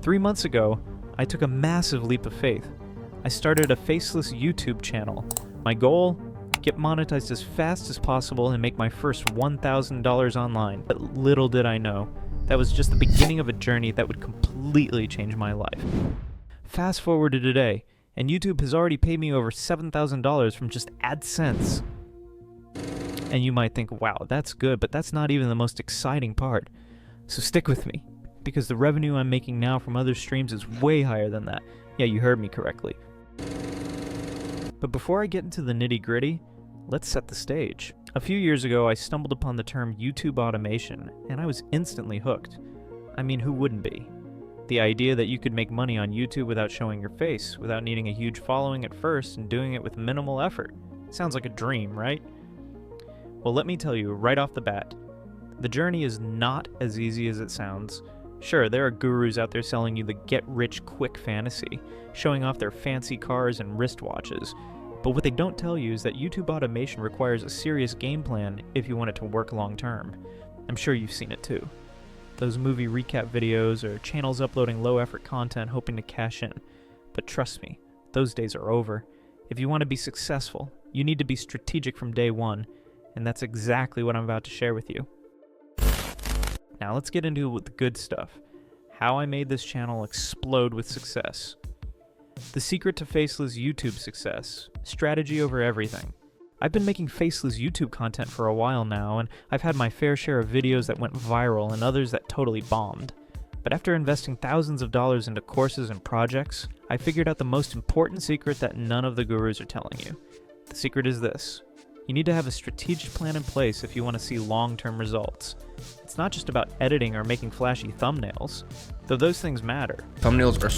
3 months ago, I took a massive leap of faith. I started a Faceless YouTube channel. My goal? Get monetized as fast as possible and make my first $1,000 online. But little did I know, that was just the beginning of a journey that would completely change my life. Fast forward to today, and YouTube has already paid me over $7,000 from just AdSense. And you might think, wow, that's good, but that's not even the most exciting part. So stick with me, because the revenue I'm making now from other streams is way higher than that. Yeah, you heard me correctly. But before I get into the nitty-gritty, let's set the stage. A few years ago, I stumbled upon the term YouTube automation, and I was instantly hooked. I mean, who wouldn't be? The idea that you could make money on YouTube without showing your face, without needing a huge following at first, and doing it with minimal effort. Sounds like a dream, right? Well, let me tell you right off the bat, the journey is not as easy as it sounds. Sure, there are gurus out there selling you the get-rich-quick fantasy, showing off their fancy cars and wristwatches. But what they don't tell you is that YouTube automation requires a serious game plan if you want it to work long-term. I'm sure you've seen it too. Those movie recap videos or channels uploading low-effort content hoping to cash in. But trust me, those days are over. If you want to be successful, you need to be strategic from day one, and that's exactly what I'm about to share with you. Now let's get into the good stuff. How I made this channel explode with success. The secret to Faceless YouTube success. Strategy over everything. I've been making Faceless YouTube content for a while now, and I've had my fair share of videos that went viral and others that totally bombed. But after investing thousands of dollars into courses and projects, I figured out the most important secret that none of the gurus are telling you. The secret is this. You need to have a strategic plan in place if you want to see long-term results. It's not just about editing or making flashy thumbnails, though those things matter. Thumbnails are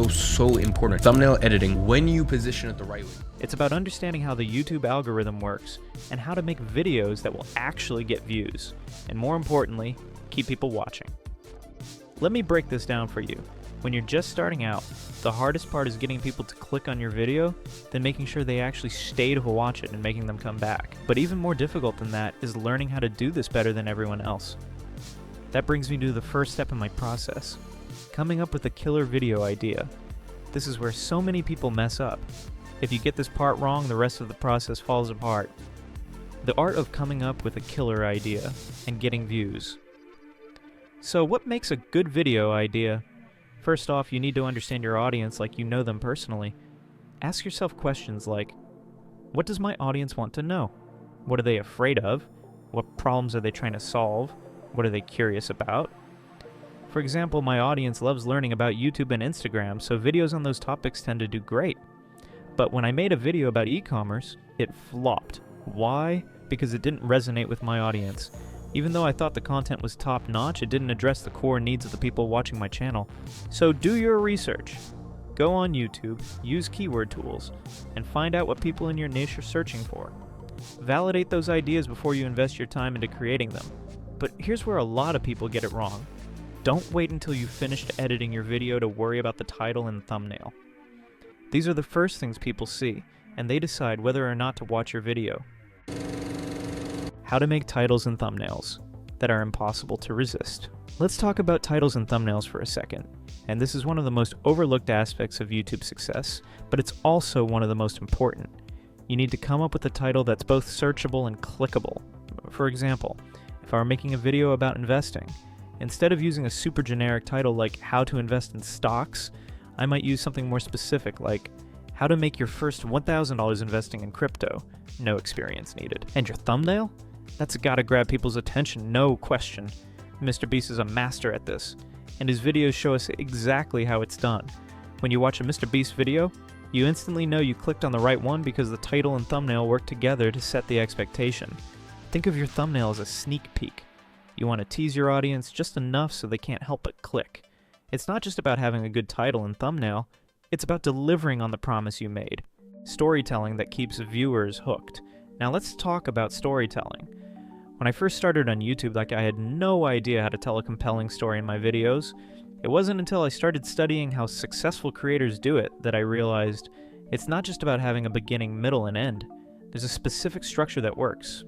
so important. Thumbnail editing, when you position it the right way. It's about understanding how the YouTube algorithm works and how to make videos that will actually get views, and more importantly, keep people watching. Let me break this down for you. When you're just starting out, the hardest part is getting people to click on your video, then making sure they actually stay to watch it and making them come back. But even more difficult than that is learning how to do this better than everyone else. That brings me to the first step in my process, coming up with a killer video idea. This is where so many people mess up. If you get this part wrong, the rest of the process falls apart. The art of coming up with a killer idea and getting views. So what makes a good video idea? First off, you need to understand your audience like you know them personally. Ask yourself questions like, what does my audience want to know? What are they afraid of? What problems are they trying to solve? What are they curious about? For example, my audience loves learning about YouTube and Instagram, so videos on those topics tend to do great. But when I made a video about e-commerce, it flopped. Why? Because it didn't resonate with my audience. Even though I thought the content was top-notch, it didn't address the core needs of the people watching my channel. So do your research. Go on YouTube, use keyword tools, and find out what people in your niche are searching for. Validate those ideas before you invest your time into creating them. But here's where a lot of people get it wrong. Don't wait until you've finished editing your video to worry about the title and thumbnail. These are the first things people see, and they decide whether or not to watch your video. How to make titles and thumbnails that are impossible to resist. Let's talk about titles and thumbnails for a second. And this is one of the most overlooked aspects of YouTube success, but it's also one of the most important. You need to come up with a title that's both searchable and clickable. For example, if I were making a video about investing, instead of using a super generic title like how to invest in stocks, I might use something more specific like how to make your first $1,000 investing in crypto. No experience needed. And your thumbnail? That's gotta grab people's attention, no question. Mr. Beast is a master at this, and his videos show us exactly how it's done. When you watch a Mr. Beast video, you instantly know you clicked on the right one because the title and thumbnail work together to set the expectation. Think of your thumbnail as a sneak peek. You want to tease your audience just enough so they can't help but click. It's not just about having a good title and thumbnail, it's about delivering on the promise you made. Storytelling that keeps viewers hooked. Now let's talk about storytelling. When I first started on YouTube, I had no idea how to tell a compelling story in my videos. It wasn't until I started studying how successful creators do it that I realized it's not just about having a beginning, middle, and end. There's a specific structure that works.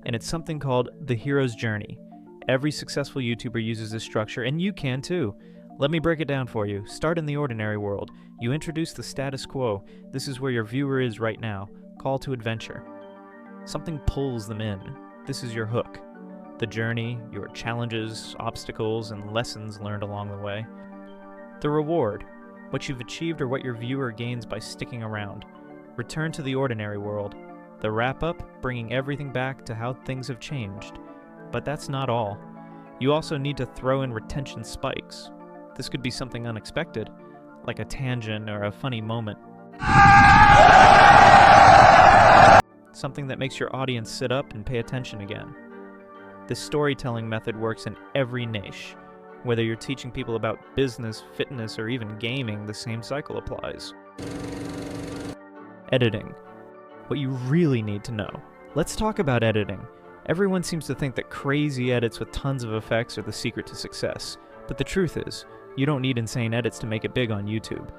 And it's something called the hero's journey. Every successful YouTuber uses this structure, and you can too. Let me break it down for you. Start in the ordinary world. You introduce the status quo. This is where your viewer is right now. Call to adventure. Something pulls them in. This is your hook. The journey, your challenges, obstacles, and lessons learned along the way. The reward, what you've achieved or what your viewer gains by sticking around. Return to the ordinary world. The wrap-up, bringing everything back to how things have changed. But that's not all. You also need to throw in retention spikes. This could be something unexpected, like a tangent or a funny moment. Something that makes your audience sit up and pay attention again. This storytelling method works in every niche. Whether you're teaching people about business, fitness, or even gaming, the same cycle applies. Editing. What you really need to know. Let's talk about editing. Everyone seems to think that crazy edits with tons of effects are the secret to success. But the truth is, you don't need insane edits to make it big on YouTube.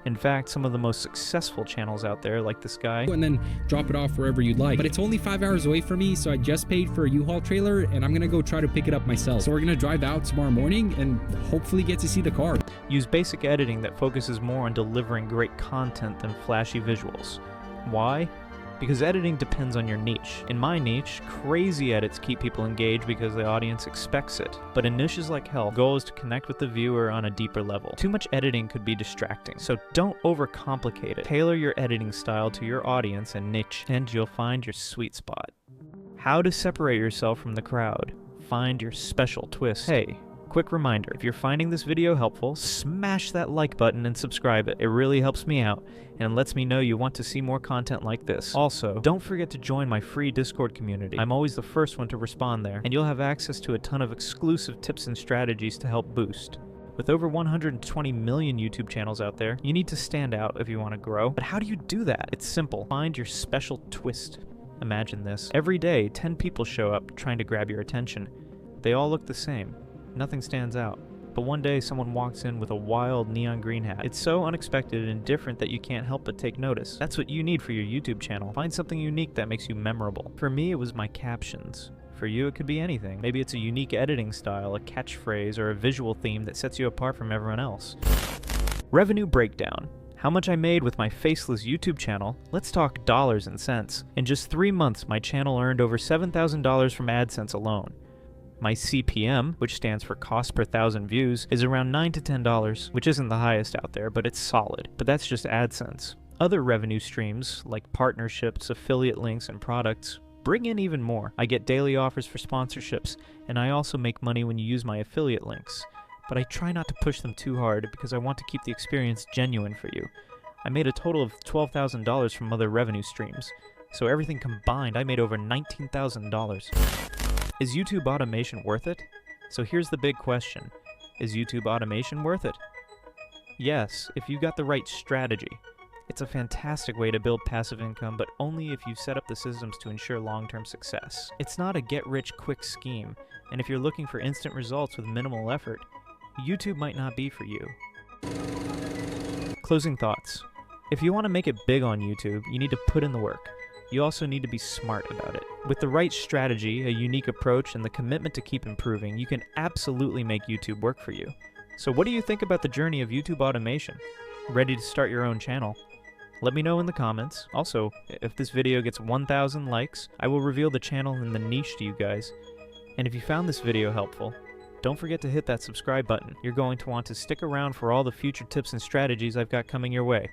In fact, some of the most successful channels out there, like this guy, and then drop it off wherever you'd like. But it's only 5 hours away from me, so I just paid for a U-Haul trailer, and I'm gonna go try to pick it up myself. So we're gonna drive out tomorrow morning and hopefully get to see the car. Use basic editing that focuses more on delivering great content than flashy visuals. Why? Because editing depends on your niche. In my niche, crazy edits keep people engaged because the audience expects it. But in niches like health, the goal is to connect with the viewer on a deeper level. Too much editing could be distracting, so don't overcomplicate it. Tailor your editing style to your audience and niche, and you'll find your sweet spot. How to separate yourself from the crowd. Find your special twist. Hey, quick reminder, if you're finding this video helpful, smash that like button and subscribe it. It really helps me out and lets me know you want to see more content like this. Also, don't forget to join my free Discord community. I'm always the first one to respond there, and you'll have access to a ton of exclusive tips and strategies to help boost. With over 120 million YouTube channels out there, you need to stand out if you want to grow. But how do you do that? It's simple. Find your special twist. Imagine this. Every day, 10 people show up trying to grab your attention. They all look the same. Nothing stands out. But one day someone walks in with a wild neon green hat. It's so unexpected and different that you can't help but take notice. That's what you need for your YouTube channel. Find something unique that makes you memorable. For me, it was my captions. For you, it could be anything. Maybe it's a unique editing style, a catchphrase, or a visual theme that sets you apart from everyone else. Revenue breakdown. How much I made with my Faceless YouTube channel? Let's talk dollars and cents. In just 3 months, my channel earned over $7,000 from AdSense alone. My CPM, which stands for cost per 1,000 views, is around $9 to $10, which isn't the highest out there, but it's solid. But that's just AdSense. Other revenue streams, like partnerships, affiliate links, and products, bring in even more. I get daily offers for sponsorships, and I also make money when you use my affiliate links. But I try not to push them too hard because I want to keep the experience genuine for you. I made a total of $12,000 from other revenue streams, so everything combined, I made over $19,000. Is YouTube automation worth it? So here's the big question. Is YouTube automation worth it? Yes, if you got the right strategy. It's a fantastic way to build passive income, but only if you set up the systems to ensure long-term success. It's not a get-rich-quick scheme, and if you're looking for instant results with minimal effort, YouTube might not be for you. Closing thoughts. If you want to make it big on YouTube, you need to put in the work. You also need to be smart about it. With the right strategy, a unique approach, and the commitment to keep improving, you can absolutely make YouTube work for you. So what do you think about the journey of YouTube automation? Ready to start your own channel? Let me know in the comments. Also, if this video gets 1,000 likes, I will reveal the channel and the niche to you guys. And if you found this video helpful, don't forget to hit that subscribe button. You're going to want to stick around for all the future tips and strategies I've got coming your way.